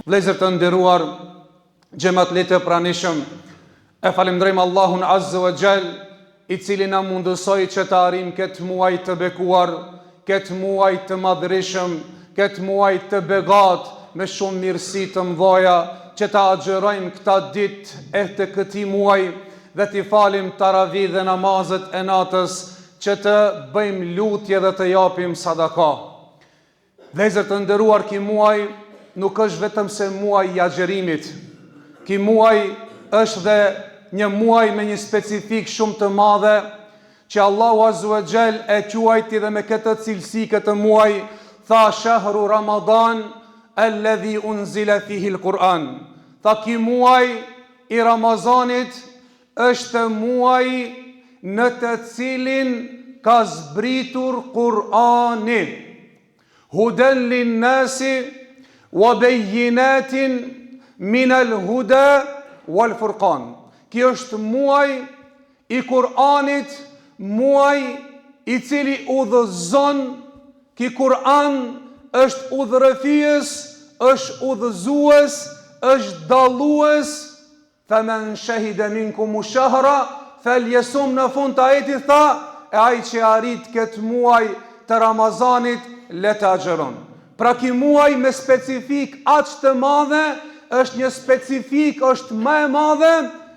Vlezër të nderuar, xhamatlit të pranishëm, e falenderojmë Allahun Azza wa Jall, i cili na mundësoi që të arrijmë këtë muaj të bekuar, këtë muaj të madhërishëm, këtë muaj të begat me shumë mirësi të mëdha, që ta agjerojmë këta ditë e të këtij muaji dhe t'i falim taravih dhe namazet e natës, që të bëjmë lutje dhe të japim sadaka. Vlezër të nderuar, ky muaj nuk është vetëm se muaj i agjerimit. Ky muaj është dhe një muaj me një specifik shumë të madhe, që Allahu Azza wa Jall e quajti dhe me këtë cilësi këtë muaj, tha shahru Ramadan alladhi unzila fihi al-Quran. Tha ky muaj i Ramazanit është muaj në të cilin ka zbritur Kur'ani. Hudan lin-nasi wa bayyinatin min al-huda wal-furqan. Ky është muaj i Kur'anit, muaj i cili udhëzon. Ky Kur'an është udhërëfijës, është udhëzues, është dallues. Faman shahida minkum shahra falyasum, në fund të ajetit tha, e ai që arrit këtë muaj të Ramazanit le të agjeron. Pra ky muaj me specifik aq të madhe, është një specifik, është më e madhe,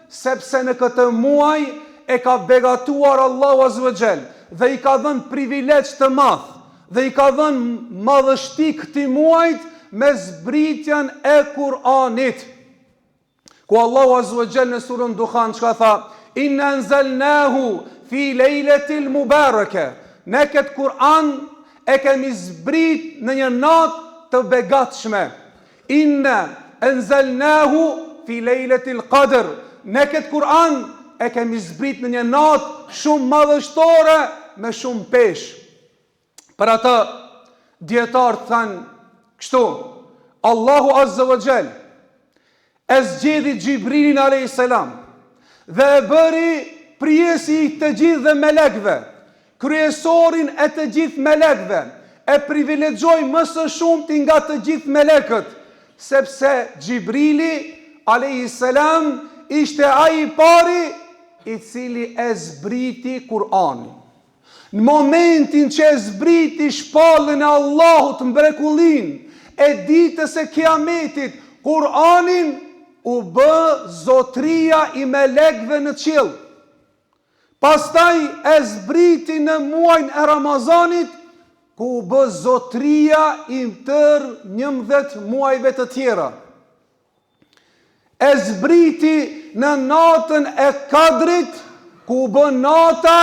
sepse në këtë muaj e ka begatuar Allahu Azza wa Jall dhe i ka dhënë privilegj të madh, dhe i ka dhënë madhështi këtij muajit me zbritjen e Kur'anit. Ku Allahu Azza wa Jall në surën Dukhan çka tha? Inna anzalnahu fi lejletil mubaraka. Ne këtë Kur'an e kemi zbrit në një natë të begatshme. Inna anzalnahu fi lejletil qadr. Ne këtë Kur'an e kemi zbrit në një natë shumë madhështore me shumë peshë. Për atë dietarët thanë kështu: Allahu Azza wa Jall e zgjedhi Xhibrilin alayhis salam dhe e bëri prijesi i të gjithë dhe melekëve, kryesorin e të gjithë melekëve, e privilegjoi më së shumti nga të gjithë melekët, sepse Xhibrili alayhis salam ishte ai i pari i cili e zbriti Kur'anin. Në momentin që e zbriti shpallën e Allahut, mrekullin e ditës së Kiametit, Kur'anin u bë zotria i melekëve në qiell. Pastaj e zbriti në muajin e Ramazanit, ku u bë zotria i tërë 11 muajve të tjera. E zbriti në natën e Kadrit, ku u bë nata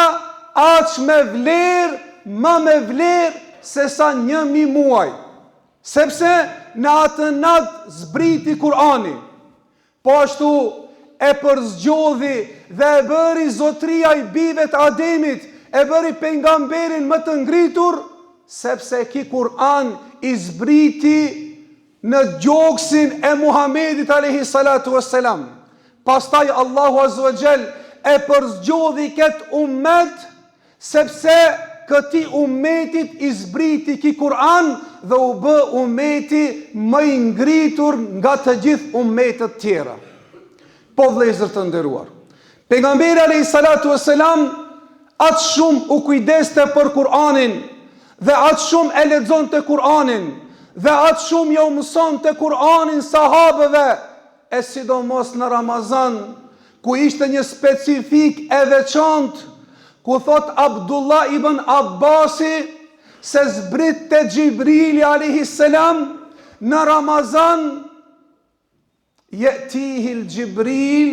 aq me vlerë, më me vlerë se sa 1000 muaj. Sepse në atë natë zbriti Kur'ani. Po ashtu e përzgjodhi dhe e bëri zotria i bijve të Ademit, e bëri pejgamberin më të ngritur, sepse ky Kur'an i zbriti në gjoksin e Muhamedit alayhi salatu wassalam. Pastaj Allahu Azza wa Jall e përzgjodhi këtë ummet, sepse këtij ummetit i zbriti ky Kur'an dhe u bë ummeti më i ngritur nga të gjithë ummetet tjera. Po vëllezër të nderuar, pejgamberi alayhi salatu wassalam atë shumë u kujdeste për Kur'anin, dhe atë shumë e lexonte Kur'anin, dhe atë shumë ja u mësonte Kur'anin sahabëve, e sidomos në Ramazan, ku ishte një specifik e veçantë, ku thot Abdullah ibn Abbasi se zbritte Xhibrili alayhis salam në Ramazan, yatihi al-Jibril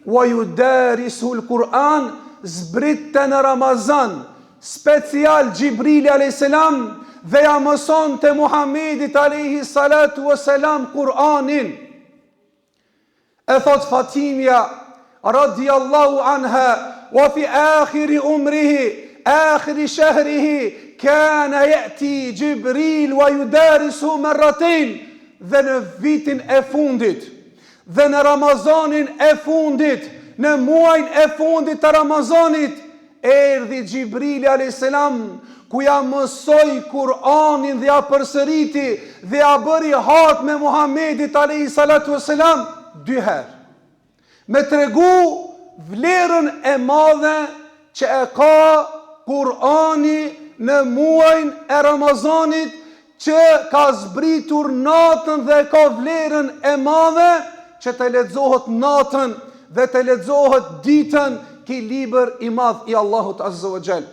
wa yudarisu al-Quran, zbritte në Ramazan special Xhibrili alayhis salam dhe ja mësonte Muhamedit alayhi salatu wassalam Kur'anin. E thot Fatimja radiallahu anha: wa fi akhiri umrihi, akhiri shahrihi, kana ya'ti Jibril wa yudarisu marratain. Dhe në vitin e fundit, dhe në Ramazanin e fundit, në muajin e fundit të Ramazanit, erdhi Gjibrili a.s. ku ja mësoi Kur'anin dhe ja përsëriti dhe ja bëri hat me Muhamedit a.s. 2 herë. Me tregu vlerën e madhe që e ka Kur'ani në muajin e Ramazanit, që ka zbritur natën dhe ka vlerën e madhe që të lexohet natën dhe të lexohet ditën, ki libër i madh i Allahut Azza wa Jall.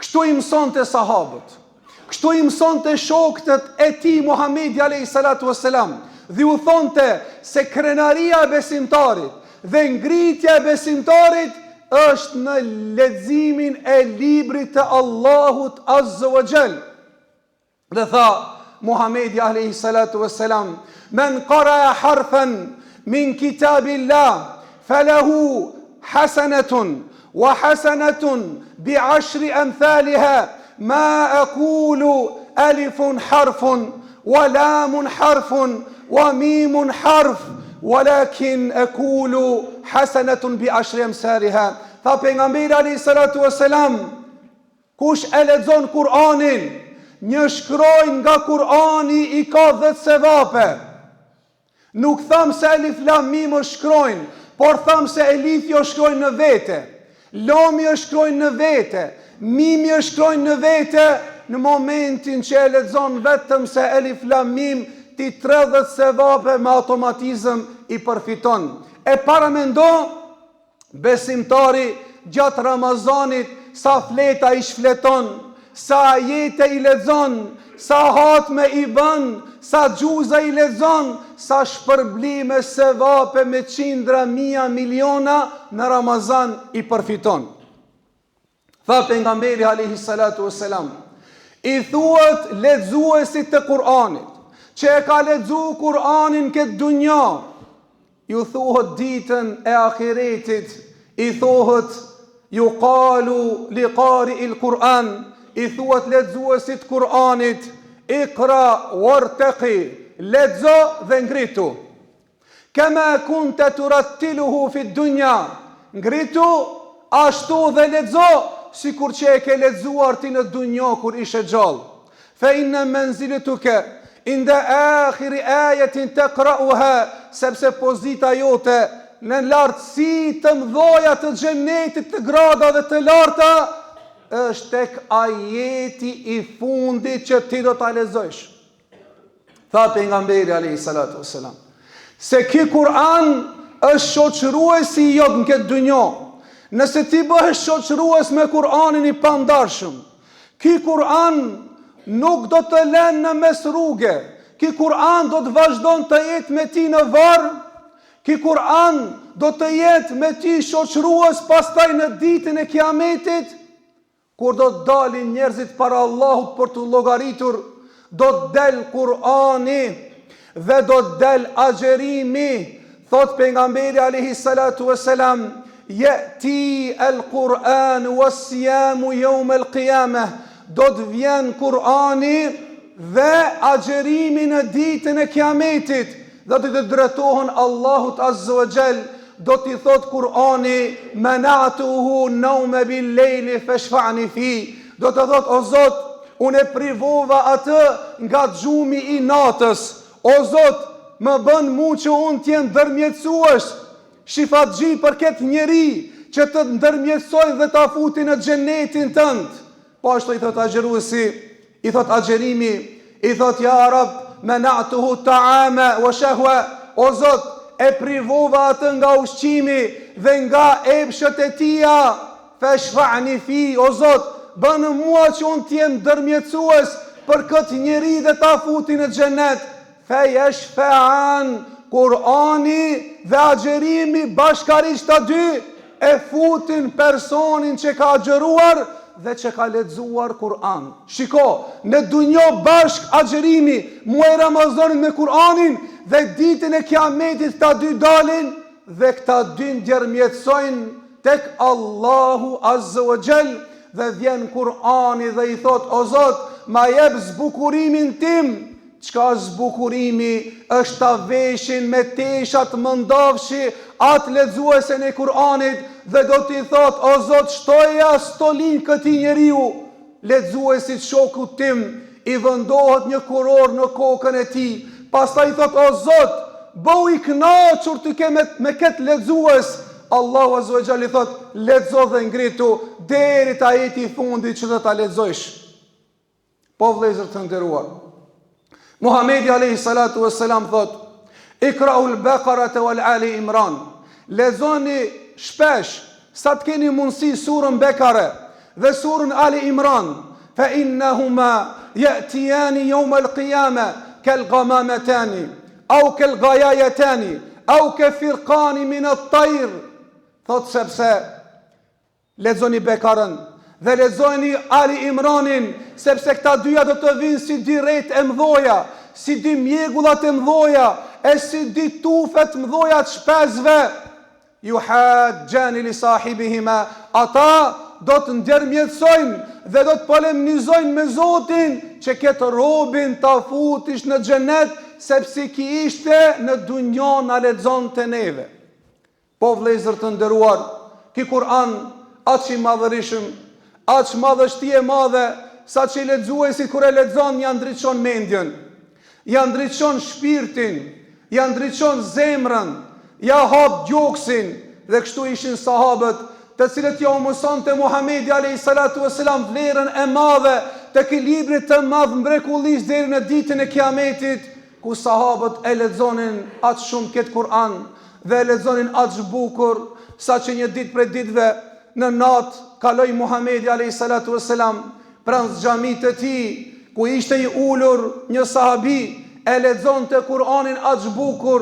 Kështu i mësonte sahabët, kështu i mësonte shokët e tij Muhamedi alayhi salatu wassalam, dhe u thonte se krenaria e besimtarit dhe ngritja e besimtarit është në leximin e librit të Allahut Azza wa Jall. Dhe tha Muhamedi alayhi salatu wassalam: "Men qara harfan min kitabillah falahu hasanatun wa hasanatun bi'ashri amthaliha ma aqulu alifun harfun wa lamun harfun wa mimun harf walakin aqulu hasanatun bi'ashri amthaliha." Tha pejgamberi alayhi salatu wassalam: kush e lexon Kur'anin, një shkrojnë nga Kur'ani i ka 10 sevape. Nuk tham se elif lam mim është shkrojnë, por tham se elifi është shkrojnë në vete, lami është shkrojnë në vete, mimi është shkrojnë në vete. Në momentin që e lexon vetëm se elif lam mim, ti 30 sevape me automatizëm i përfiton. E paramendo besimtari gjatë Ramazanit sa fleta i shfleton, sa ajete i lexon, sa hatme i bën, sa gjuza i lexon, sa shpërblime sevape me qindra, mia, miliona në Ramazan i përfiton. Tha pejgamberi alayhi salatu wassalam: i thuhet lexuesit të Kur'anit, që e ka lexuar Kur'anin këtë dunja, ju thuhet ditën e ahiretit, i thuhet yuqalu liqari'il Kur'an, i thuhet lexuesit Kur'anit: iqra wartaqi, lexo dhe ngritu. Kama kunta turattiluhu fi dunya, ngritu ashtu dhe lexo sikur që e ke lexuar ti në dunjë kur ishe gjallë. Fa inna manzilatuka inda akhir ayatin taqra'uha, sepse pozita jote në lartësi të mëdha të xhenetit, të gradave të larta, është tek ajeti i fundit që ti do ta lexosh. Tha pejgamberi alayhi salatu wassalam se ky Kur'an është shoqëruesi jot në këtë dunjë. Nëse ti bëhesh shoqërues me Kur'anin i pandarshëm, ky Kur'an nuk do të lënë në mes rruge. Ky Kur'an do të vazhdon të jetë me ti në varr. Ky Kur'an do të jetë me ti shoqërues pastaj në ditën e Kiametit, kur do të dalin njerëzit para Allahut për të llogaritur. Do të del Kur'ani dhe do të del agjerimi. Thot pejgamberi alayhi salatu wassalam: yati al-Qur'an was-siyamu yawm al-qiyamah, do të vjen Kur'ani dhe agjerimi në ditën e Kiametit. Do të drejtohen Allahut Azza wa Jall. Do t'i thot Kur'ani: mana'tuhu nawma bil-lejli fashfa'ni fi. Do të thot: o Zot, unë e privova atë nga gjumi i natës. O Zot, më bën mu që unë t'jem ndërmjetësues, shifatxhi për këtë njeri që të ndërmjetësoj dhe ta futi në xhenetin tënd. Po ashtu i thot agjeruesi, i thot agjerimi, i thot: ja Rab, mana'tuhu ta'ama wa shahwa. O Zot, e privova atë nga ushqimi dhe nga epshët e tia. Fashfa'ni fi. O Zot, bënë mua që unë t'jem dërmjetësues për këtë njeri dhe ta futi në xhenet. Fayashfa'an, Kur'ani dhe agjerimi bashkarisht të dy e futin personin që ka agjeruar dhe që ka lexuar Kur'an. Shiko, në dunjë bashk agjerimi, muaj Ramazanit me Kur'anin, dhe ditën e Kiametit ta dy dalin dhe këta dy ndërmjetësojnë tek Allahu Azza wa Jall. Dhe vjen Kur'ani dhe i thot: o Zot, ma jep zbukurimin tim Qka zbukurimi është ta veshin me teshat mëndafshi atë lexuesen e Kur'anit dhe do t'i thot, o Zot, shtoja stolin këti njeriu. Lexuesi shokut tim i vendohet një kuror në kokën e tij. Pastaj thot, o Zot, bëu i kënaqur ti ke me këtë lexues. Allahu Azza wa Jalla i thot, lexo dhe ngritu deri te ajeti i fundit që do ta lexojsh. Po vëllezër të nderuar, Muhamedi alayhi salatu wassalam thot, Ikra'ul Baqarata wal Ali Imran. Lexoni shpesh sa të keni mundësi surën Bekare dhe surën Ali Imran. Fa innahuma ya'tiyani yawm al-qiyama kal-ghamamatan aw kal-ghayayatan aw ka-firqan min at-tayr. Thot sepse lexoni Bekarën dhe lexoni Ali Imranin, sepse këta dyja do të vinë si dy rreth e mdhoja, si dy mjegullat e mdhoja, e si dy tufet mdhoja të shpezve. Yuhajjani li sahibihima, ata do të ndërmjetësojnë dhe do të polemizojnë me Zotin që këtë robin ta futish në xhenet, sepse ki ishte në dunjon na lexon të neve. Po vëllezër të nderuar, ki Kur'an aq i madhërisëm, aq madhështie e madhe, sa që i lexuesi kur e lexon ja ndriçon mendjen, ja ndriçon shpirtin, ja ndriçon zemrën, ja hap gjoksin. Dhe kështu ishin sahabët, të cilët ja u mësonte Muhamedi alayhi salatu wassalam vlerën e madhe të këtij libri të madh mrekullis deri në ditën e Kiametit, ku sahabët e lexonin aq shumë këtë Kur'an dhe e lexonin aq bukur, sa që një ditë prej ditëve në natë kaloi Muhamedi alayhi salatu wassalam pranë xhamit të tij, ku ishte i ulur një sahabi, e lexonte Kur'anin aq bukur.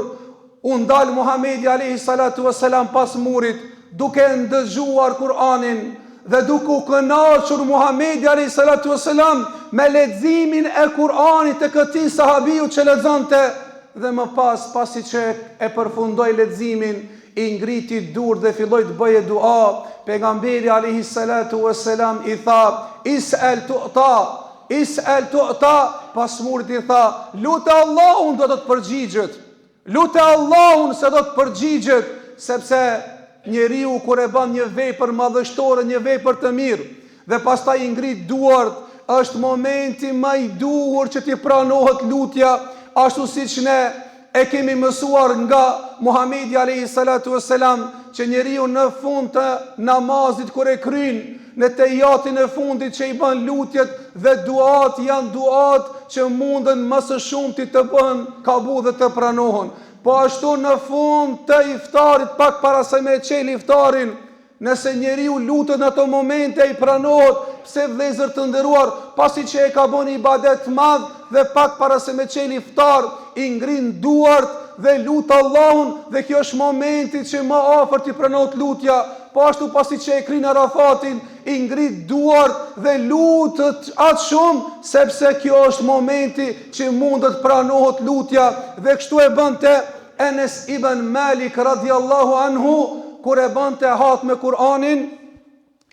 U ndal Muhamedi alayhi salatu wassalam pas murit, duke ndëgjuar Kur'anin dhe duke u kënaqur Muhamedi alayhi salatu wassalam me leximin e Kur'anit të këtij sahabiu që lexonte. Dhe më pasi që e përfundoi leximin, i ngriti dur dhe filloi të bëje dua. Pejgamberi alayhi salatu wassalam i tha, is'al tu'ta, pas murit i tha, lutë Allahun do të përgjigjet. Lutë Allahun se do të përgjigjet, sepse njeriu kur e bën një vepër madhështore, një vepër të mirë, dhe pastaj i ngrit duart, është momenti më i duhur që t'i pranohet lutja, ashtu siç ne e kemi mësuar nga Muhamedi alayhi salatu wassalam, që njeriu në fund të namazit kur e kryen, në tejatin e fundit që i bën lutjet dhe duat janë duat që mundën më së shumti të bëhen kabul dhe të pranohen. Po ashtu në fund të iftarit, pak para se me qel iftarin, nëse njeriu lutet në ato momente i pranohet. Pse vëllezër të nderuar, pasi që e ka bën ibadet madh dhe pak para se me qel iftar, i ngrin duart dhe lut Allahun, dhe kjo është momenti që më afër t'i pranohet lutja. Po ashtu pasi që e krin Arafatin, i ngrit duart dhe lutet atë shumë, sepse kjo është momenti që mundet pranohet lutja. Dhe kështu e bënte Enes ibn Malik radiallahu anhu, kur e bënte hat me Kur'anin,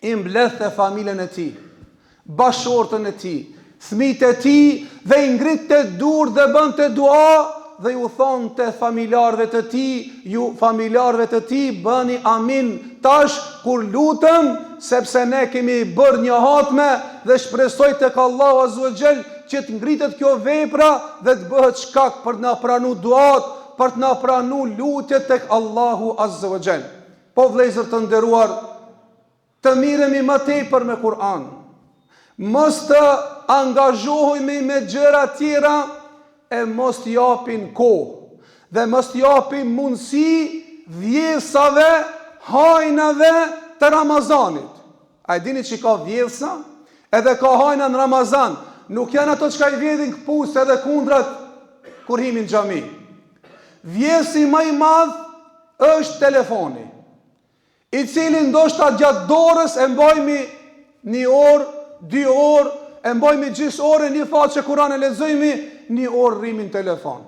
i mbledhte familjen e tij, bashortën e tij, fëmijët e tij, dhe i ngritte dur dhe bënte dua, dhe ju thonte familjarëve të tij, ju familjarëve të tij, bëni amin tash kur lutem, sepse ne kemi bërë një hatme dhe shpresoj tek Allahu Azza wa Jall që të ngritet kjo vepra dhe të bëhet shkak për të na pranuar duat, për të na pranuar lutjet tek Allahu Azza wa Jall. Po vëllezër të nderuar, të miremi më tepër me Kur'an, mos të angazhohemi me gjëra tjera, e mos të japin kohë dhe mos të japin mundësi vjedhsave, hajnave të Ramazanit. A e dini që ka vjedhsa edhe ka hajna në Ramazan? Nuk janë ato që ka i vjedhin këpus edhe kundrat kur himin xhami. Vjedhsi më i madh është telefoni, i cili ndoshta gjatë dorës e mbajmi 1 orë, 2 orë, e mbajmi gjys orë, një faqe Kur'an e lexojmë, 1 orë rrimin telefon.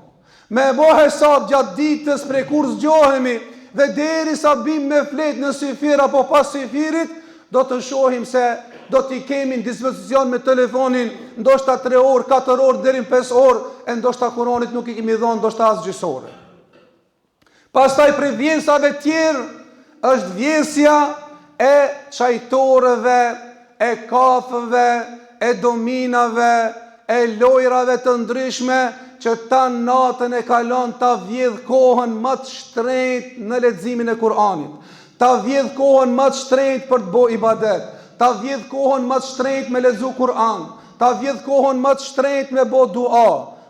Me e bo hesab gjatë ditës prej kur zgjohemi dhe deri sa bim me flet në sifir apo pas sifirit, do të shohim se do t'i kemi në dispozicion me telefonin, ndoshta 3 orë, 4 orë, deri në 5 orë, e ndoshta Kuranit nuk i kemi dhënë, ndoshta as gjysore. Pastaj për vjensave tjerë, është vjesja e çajtorëve, e kafëve, e dominave, e lojrave të ndryshme, që ta natën e kalon ta vjedh kohën më të shtrenjtë në leximin e Kuranit, ta vjedh kohën më të shtrenjtë për të bërë ibadet, ta vjedh kohën më të shtrenjtë me lexu Kur'an, ta vjedh kohën më të shtrenjtë me bë dua.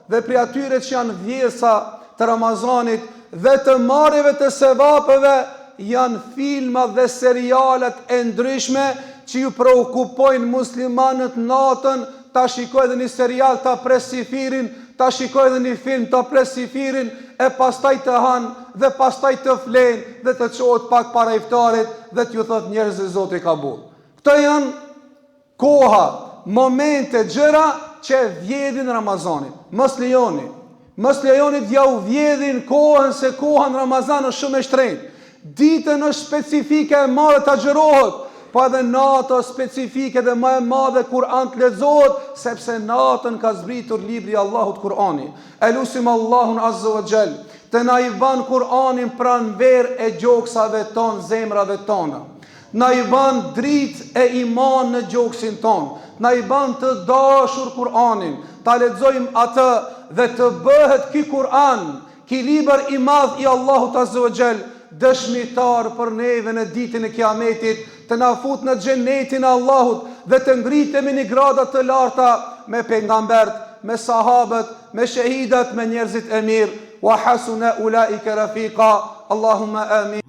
Dhe për atyre që janë vjesa të Ramazanit dhe të marrjeve të sevapeve, janë filma dhe serialet e ndryshme që ju preokupojnë muslimanët natën, ta shikoj dhe një serial ta pres sifirin, ta shikoj dhe një film ta pres sifirin, e pastaj të hanë dhe pastaj të flenë dhe të qohet pak para iftarit dhe t'ju thot njerëzve Zoti ka bërë. Këto janë koha, momente, gjëra që vjedhin Ramazanin. Mos lejoni t'ja u vjedhin kohën, se koha në Ramazan është shumë e shtrenjtë. Ditën është specifike e madhe të agjërohet, po edhe nata specifike dhe më e madhe Kur'an të lexohet, sepse natën ka zbritur libri i Allahut Kur'ani. Elusim Allahun Azza wa Jall të na i ban Kur'anin pranverë e gjoksave ton, zemrave tona. Na i ban dritë e iman në gjoksin ton. Na i ban të dashur Kur'anin, ta lexojmë atë dhe të bëhet ky Kur'an, ky libër i madh i Allahut Azza wa Jall, dëshmitar për neve në ditën e Kiametit, të na fut në xhenetin e Allahut dhe të ngritemi në grada të larta me pejgambert, me sahabët, me shahidat, me njerëzit e mirë. Wa hasuna ulaika rafiqa. Allahumma amin.